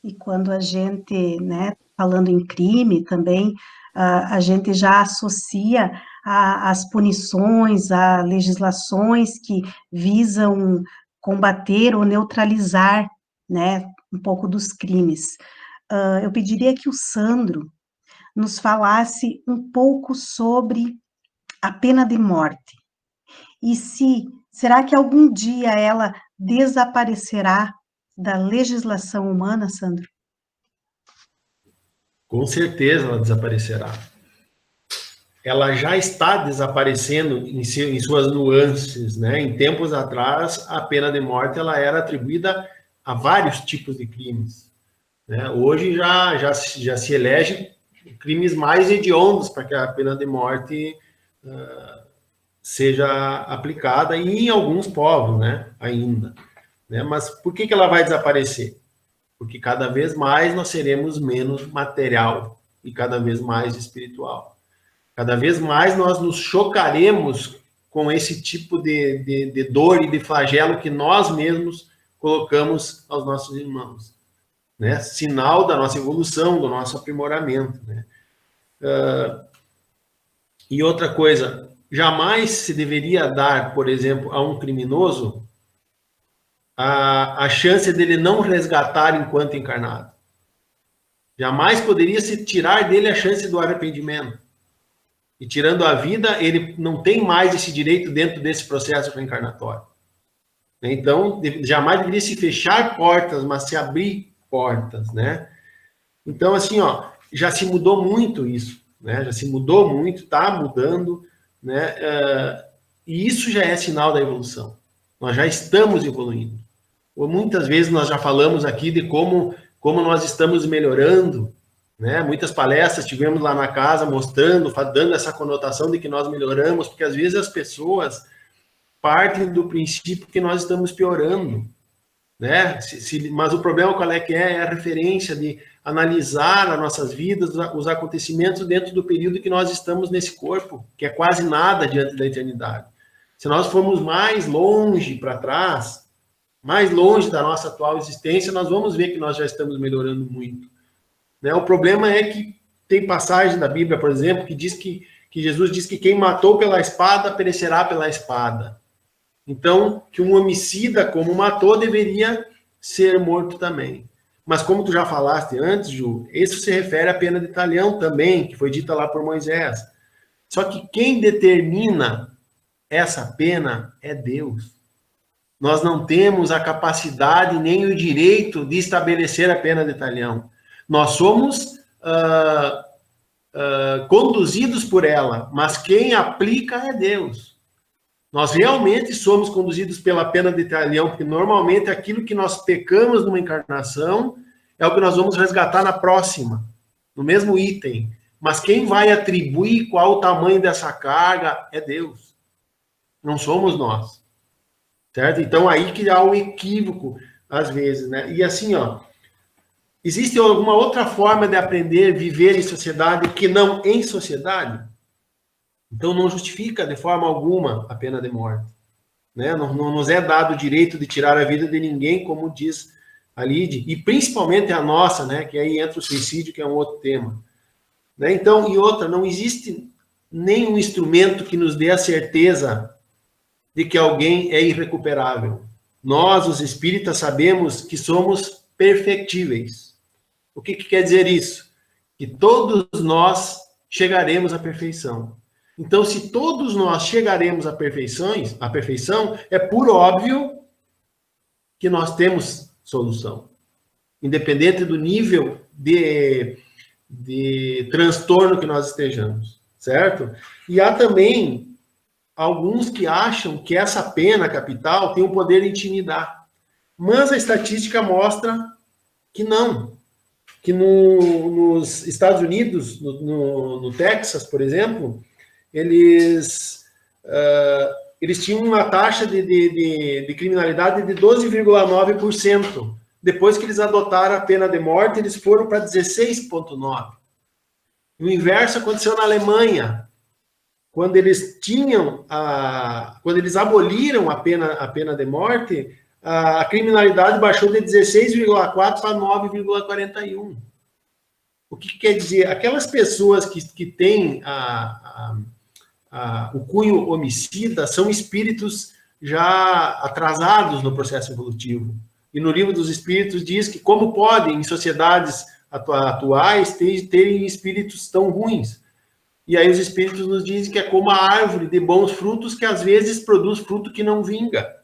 E quando a gente, né, falando em crime também, a gente já associa as punições, a legislações que visam combater ou neutralizar, né, um pouco dos crimes. Eu pediria que o Sandro nos falasse um pouco sobre a pena de morte. E será que algum dia ela desaparecerá da legislação humana, Sandro? Com certeza ela desaparecerá. Ela já está desaparecendo em suas nuances, né? Em tempos atrás, a pena de morte ela era atribuída a vários tipos de crimes, né? Hoje já se elege crimes mais hediondos para que a pena de morte seja aplicada, e em alguns povos, né? Ainda. Né? Mas por que ela vai desaparecer? Porque cada vez mais nós seremos menos material e cada vez mais espiritual. Cada vez mais nós nos chocaremos com esse tipo de dor e de flagelo que nós mesmos colocamos aos nossos irmãos. Né? Sinal da nossa evolução, do nosso aprimoramento. Né? E outra coisa, jamais se deveria dar, por exemplo, a um criminoso a chance dele não resgatar enquanto encarnado. Jamais poderia se tirar dele a chance do arrependimento. E tirando a vida, ele não tem mais esse direito dentro desse processo reencarnatório. Então, jamais deveria se fechar portas, mas se abrir portas, né? Então, assim, ó, já se mudou muito isso, né? Já se mudou muito, está mudando, né? E isso já é sinal da evolução. Nós já estamos evoluindo. Muitas vezes nós já falamos aqui de como nós estamos melhorando, né? Muitas palestras tivemos lá na casa mostrando, dando essa conotação de que nós melhoramos, porque às vezes as pessoas partem do princípio que nós estamos piorando, né? Mas o problema qual é que é? É a referência de analisar as nossas vidas, os acontecimentos dentro do período que nós estamos nesse corpo, que é quase nada diante da eternidade. Se nós formos mais longe para trás, mais longe da nossa atual existência, nós vamos ver que nós já estamos melhorando muito. Né? O problema é que tem passagem da Bíblia, por exemplo, que diz que Jesus diz que quem matou pela espada, perecerá pela espada. Então, que um homicida, como matou, deveria ser morto também. Mas como tu já falaste antes, Ju, isso se refere à pena de talhão também, que foi dita lá por Moisés. Só que quem determina essa pena é Deus. Nós não temos a capacidade nem o direito de estabelecer a pena de talhão. Nós somos conduzidos por ela, mas quem aplica é Deus. Nós realmente somos conduzidos pela pena de talhão, porque normalmente aquilo que nós pecamos numa encarnação é o que nós vamos resgatar na próxima, no mesmo item. Mas quem vai atribuir qual o tamanho dessa carga é Deus. Não somos nós. Certo? Então aí que há um equívoco, às vezes, né? E assim, ó, existe alguma outra forma de aprender, viver em sociedade que não em sociedade? Então, não justifica de forma alguma a pena de morte. Né? Não nos é dado o direito de tirar a vida de ninguém, como diz a Lide, e principalmente a nossa, né? Que aí entra o suicídio, que é um outro tema. Né? Então, e outra, não existe nenhum instrumento que nos dê a certeza de que alguém é irrecuperável. Nós, os espíritas, sabemos que somos perfectíveis. O que quer dizer isso? Que todos nós chegaremos à perfeição. Então, se todos nós chegaremos à perfeição, é por óbvio que nós temos solução. Independente do nível de transtorno que nós estejamos, certo? E há também alguns que acham que essa pena capital tem o poder de intimidar. Mas a estatística mostra que não. Que nos Estados Unidos, no Texas, por exemplo, eles tinham uma taxa de criminalidade de 12,9%. Depois que eles adotaram a pena de morte, eles foram para 16,9%. O inverso aconteceu na Alemanha, quando eles quando eles aboliram a pena de morte, a criminalidade baixou de 16,4% para 9,41%. O que quer dizer? Aquelas pessoas que têm o cunho homicida são espíritos já atrasados no processo evolutivo. E no Livro dos Espíritos diz que como podem, em sociedades atuais, terem espíritos tão ruins. E aí os espíritos nos dizem que é como a árvore de bons frutos que às vezes produz fruto que não vinga.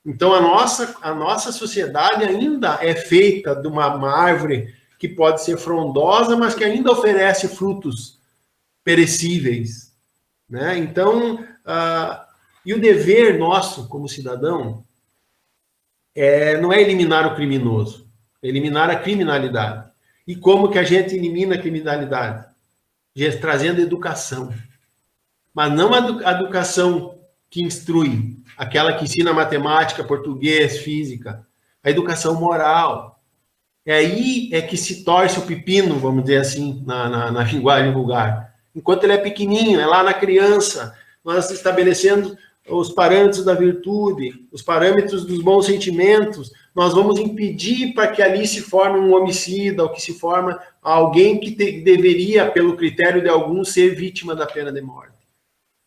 Então a nossa sociedade ainda é feita de uma árvore que pode ser frondosa, mas que ainda oferece frutos perecíveis. Né? Então, e o dever nosso como cidadão não é eliminar o criminoso, é eliminar a criminalidade. E como que a gente elimina a criminalidade? Trazendo educação. Mas não a educação que instrui, aquela que ensina matemática, português, física. A educação moral. Aí é que se torce o pepino, vamos dizer assim, na linguagem vulgar. Enquanto ele é pequenininho, é lá na criança, nós estabelecendo os parâmetros da virtude, os parâmetros dos bons sentimentos, nós vamos impedir para que ali se forme um homicida, ou que se forme alguém que deveria, pelo critério de alguns, ser vítima da pena de morte.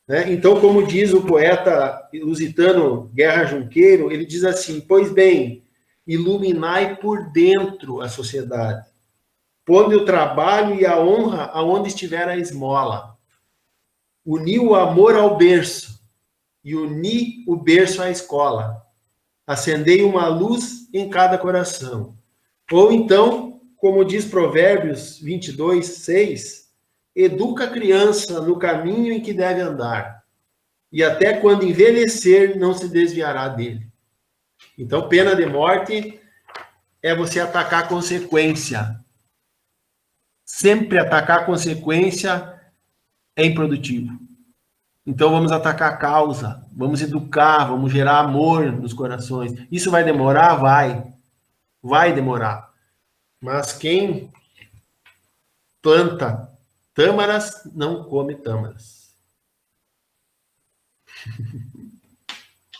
Né? Então, como diz o poeta lusitano Guerra Junqueiro, ele diz assim: pois bem, iluminai por dentro a sociedade, pondo o trabalho e a honra aonde estiver a esmola. Uni o amor ao berço, e uni o berço à escola. Acendei uma luz em cada coração. Ou então, como diz Provérbios 22:6, educa a criança no caminho em que deve andar, e até quando envelhecer não se desviará dele. Então, pena de morte é você atacar a consequência. Sempre atacar a consequência é improdutivo. Então, vamos atacar a causa, vamos educar, vamos gerar amor nos corações. Isso vai demorar? Vai demorar. Mas quem planta tâmaras não come tâmaras.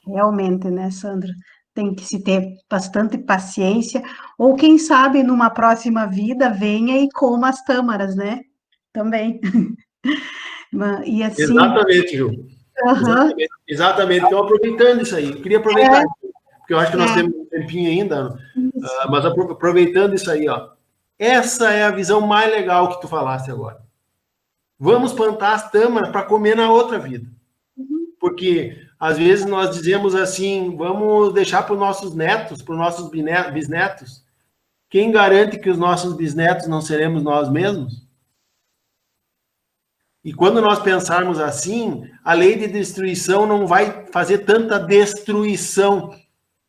Realmente, né, Sandra? Tem que se ter bastante paciência, ou quem sabe numa próxima vida venha e coma as tâmaras, né? Também. E assim, Exatamente, Ju. aham, Exatamente. Então, aproveitando isso aí, eu queria aproveitar, porque eu acho que nós é, temos um tempinho ainda, isso. mas aproveitando isso aí, ó, essa é a visão mais legal que tu falaste agora. Vamos plantar as tâmaras para comer na outra vida. Porque, às vezes, nós dizemos assim, vamos deixar para os nossos netos, para os nossos bisnetos. Quem garante que os nossos bisnetos não seremos nós mesmos? E quando nós pensarmos assim, a lei de destruição não vai fazer tanta destruição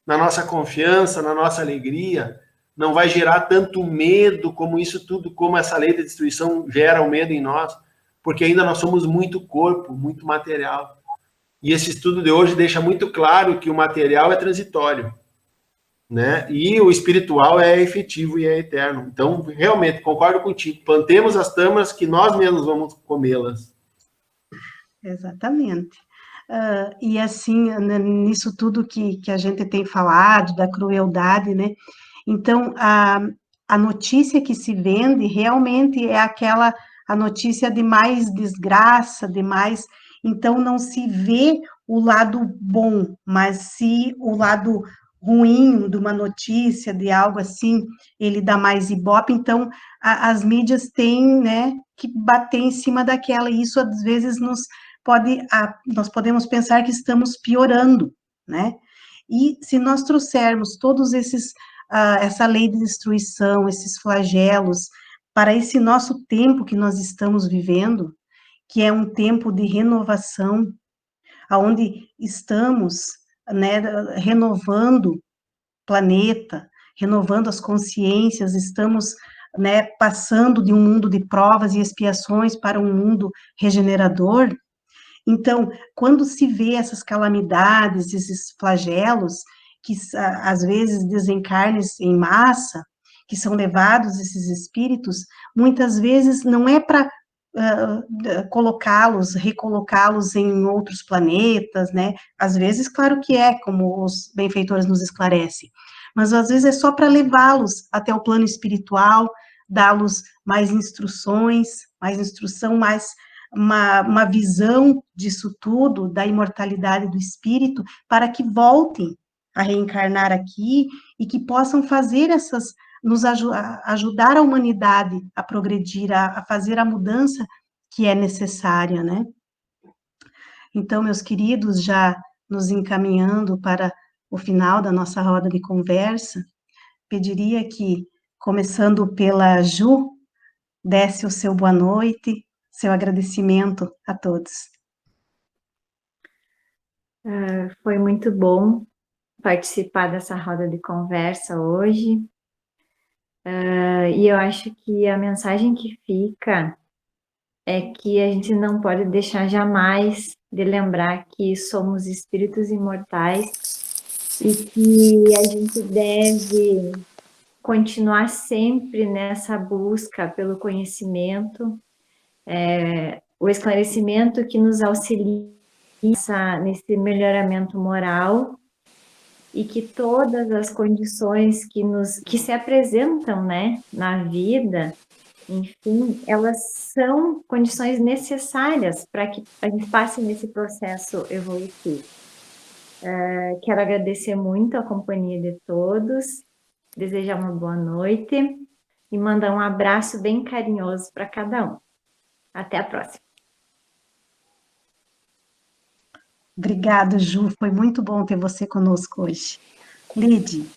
na nossa confiança, na nossa alegria, não vai gerar tanto medo como isso tudo, como essa lei de destruição gera o medo em nós, porque ainda nós somos muito corpo, muito material. E esse estudo de hoje deixa muito claro que o material é transitório, né? E o espiritual é efetivo e é eterno. Então, realmente, concordo contigo. Plantemos as tâmaras que nós mesmos vamos comê-las. Exatamente. E assim, nisso tudo que a gente tem falado, da crueldade, né? Então, a notícia que se vende realmente é aquela, a notícia de mais desgraça, de mais. Então, não se vê o lado bom, mas se o lado ruim de uma notícia, de algo assim, ele dá mais ibope. Então, as mídias têm, né, que bater em cima daquela, e isso às vezes nós podemos pensar que estamos piorando, né? E se nós trouxermos todos esses, essa lei de destruição, esses flagelos, para esse nosso tempo que nós estamos vivendo, que é um tempo de renovação, aonde estamos, né, renovando o planeta, renovando as consciências, estamos, né, passando de um mundo de provas e expiações para um mundo regenerador. Então, quando se vê essas calamidades, esses flagelos, que às vezes desencarnes em massa, que são levados esses espíritos, muitas vezes não é para colocá-los, recolocá-los em outros planetas, né? Às vezes, claro que é, como os benfeitores nos esclarecem, mas às vezes é só para levá-los até o plano espiritual, dá-los mais instruções, mais instrução, mais uma visão disso tudo, da imortalidade do espírito, para que voltem a reencarnar aqui e que possam fazer essas, ajudar a humanidade a progredir, a fazer a mudança que é necessária, né? Então, meus queridos, já nos encaminhando para o final da nossa roda de conversa, pediria que, começando pela Ju, desse o seu boa noite, seu agradecimento a todos. Foi muito bom participar dessa roda de conversa hoje. E eu acho que a mensagem que fica é que a gente não pode deixar jamais de lembrar que somos espíritos imortais e que a gente deve continuar sempre nessa busca pelo conhecimento, o esclarecimento que nos auxilia nesse melhoramento moral, e que todas as condições que se apresentam, né, na vida, enfim, elas são condições necessárias para que a gente passe nesse processo evolutivo. Quero agradecer muito a companhia de todos, desejar uma boa noite e mandar um abraço bem carinhoso para cada um. Até a próxima. Obrigada, Ju, foi muito bom ter você conosco hoje. Lide.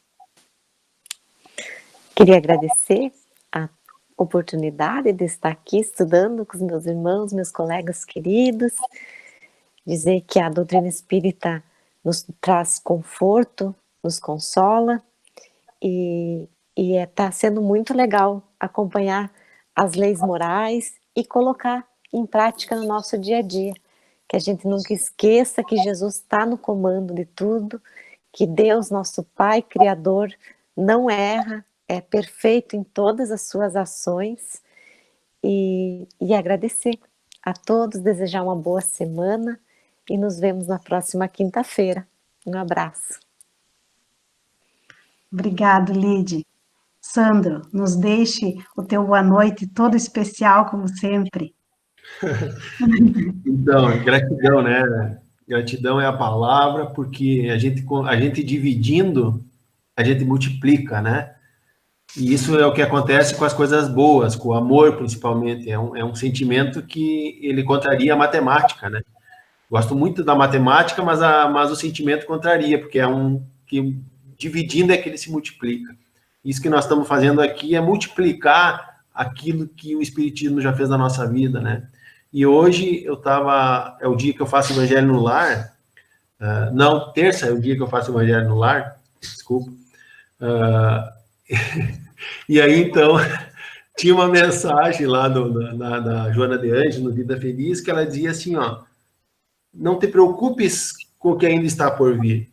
Queria agradecer a oportunidade de estar aqui estudando com os meus irmãos, meus colegas queridos, dizer que a doutrina espírita nos traz conforto, nos consola, e está sendo muito legal acompanhar as leis morais e colocar em prática no nosso dia a dia, que a gente nunca esqueça que Jesus está no comando de tudo, que Deus, nosso Pai Criador, não erra, é perfeito em todas as suas ações e agradecer a todos, desejar uma boa semana e nos vemos na próxima quinta-feira. Um abraço. Obrigado, Lide. Sandro, nos deixe o teu boa noite todo especial, como sempre. Então, gratidão, né? Gratidão é a palavra, porque a gente dividindo, a gente multiplica, né? E isso é o que acontece com as coisas boas, com o amor, principalmente. É um sentimento que ele contraria a matemática, né? Gosto muito da matemática, mas o sentimento contraria, porque que dividindo é que ele se multiplica. Isso que nós estamos fazendo aqui é multiplicar aquilo que o Espiritismo já fez na nossa vida, né? E hoje é o dia que eu faço Evangelho no Lar. Não, terça é o dia que eu faço Evangelho no Lar, desculpa. E aí, então, tinha uma mensagem lá da Joana de Anjos, no Vida Feliz, que ela dizia assim, ó, não te preocupes com o que ainda está por vir.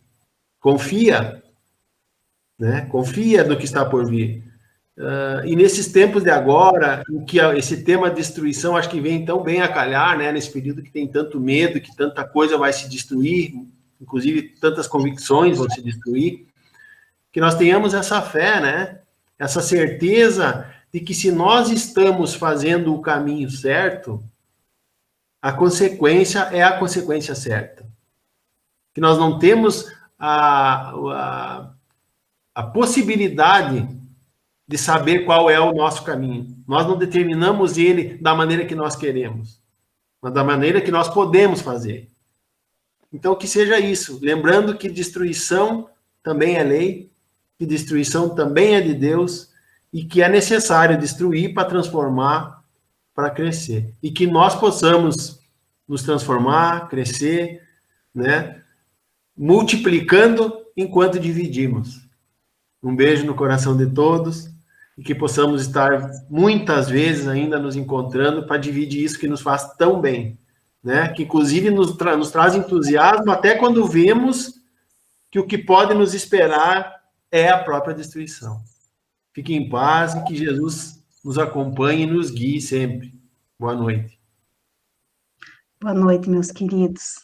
Confia, né? Confia no que está por vir. E nesses tempos de agora, em que esse tema destruição acho que vem tão bem a calhar, né? Nesse período que tem tanto medo, que tanta coisa vai se destruir, inclusive tantas convicções vão se destruir, que nós tenhamos essa fé, né? Essa certeza de que se nós estamos fazendo o caminho certo, a consequência é a consequência certa. Que nós não temos a possibilidade de saber qual é o nosso caminho. Nós não determinamos ele da maneira que nós queremos, mas da maneira que nós podemos fazer. Então, que seja isso. Lembrando que destruição também é lei, que destruição também é de Deus, e que é necessário destruir para transformar, para crescer. E que nós possamos nos transformar, crescer, né? Multiplicando enquanto dividimos. Um beijo no coração de todos, e que possamos estar muitas vezes ainda nos encontrando para dividir isso que nos faz tão bem, né? Que inclusive nos traz entusiasmo até quando vemos que o que pode nos esperar é a própria destruição. Fiquem em paz e que Jesus nos acompanhe e nos guie sempre. Boa noite. Boa noite, meus queridos.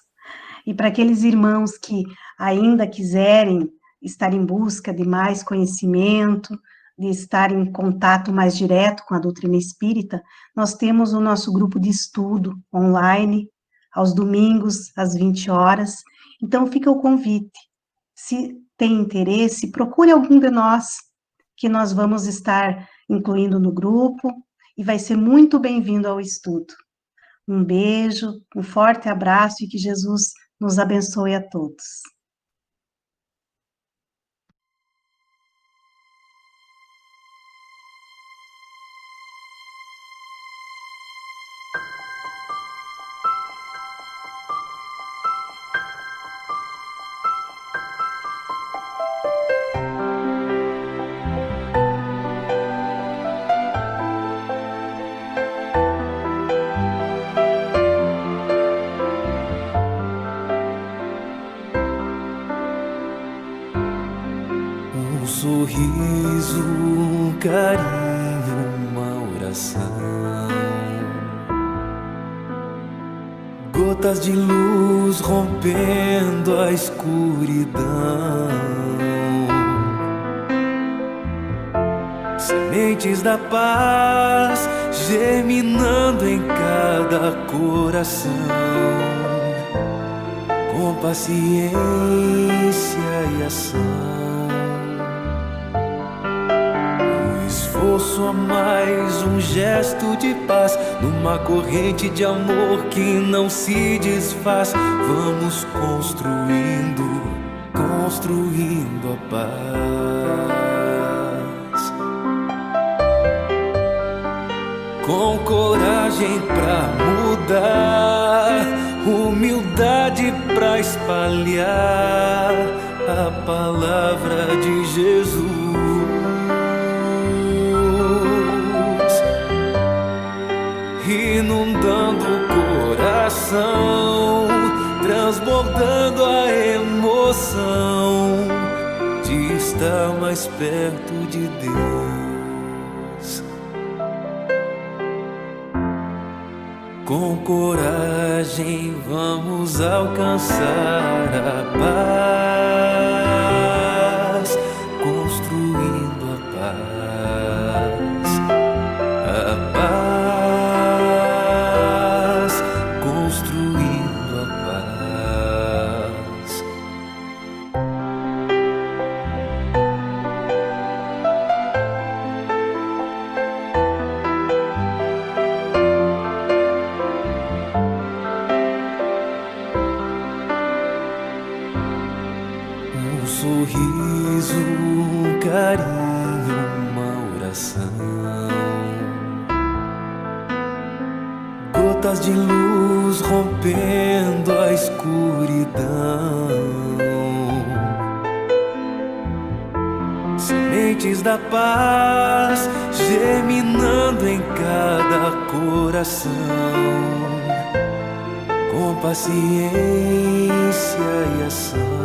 E para aqueles irmãos que ainda quiserem estar em busca de mais conhecimento, de estar em contato mais direto com a doutrina espírita, nós temos o nosso grupo de estudo online, aos domingos, às 20 horas. Então, fica o convite. Se tem interesse, procure algum de nós, que nós vamos estar incluindo no grupo, e vai ser muito bem-vindo ao estudo. Um beijo, um forte abraço e que Jesus nos abençoe a todos. Um sorriso, um carinho, uma oração, gotas de luz rompendo a escuridão, sementes da paz germinando em cada coração, com paciência e ação. Esforço a mais, um gesto de paz, numa corrente de amor que não se desfaz. Vamos construindo, construindo a paz. Com coragem pra mudar, humildade pra espalhar a palavra de Jesus. Inundando o coração, transbordando a emoção de estar mais perto de Deus. Com coragem vamos alcançar a paz, construindo a paz, construindo a paz. Um sorriso, um carinho, uma oração, gotas de luz rompendo a escuridão, sementes da paz germinando em cada coração, com paciência e ação.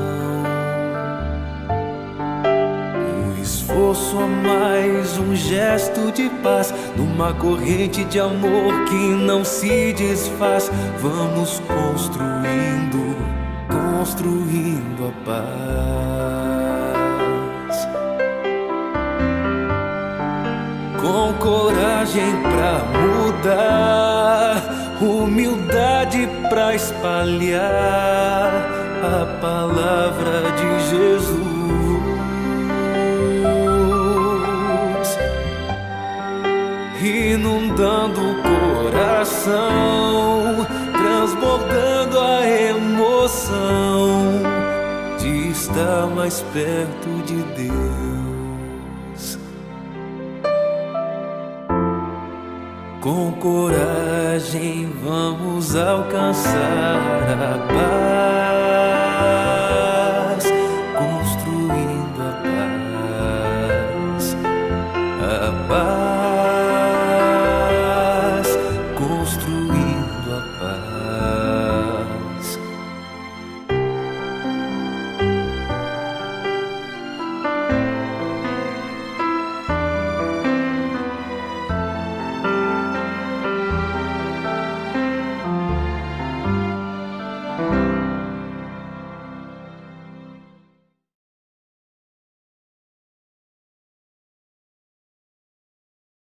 Esforço a mais, um gesto de paz, numa corrente de amor que não se desfaz. Vamos construindo, construindo a paz. Com coragem pra mudar, humildade pra espalhar a palavra de Jesus. Inundando o coração, transbordando a emoção de estar mais perto de Deus. Com coragem vamos alcançar a paz.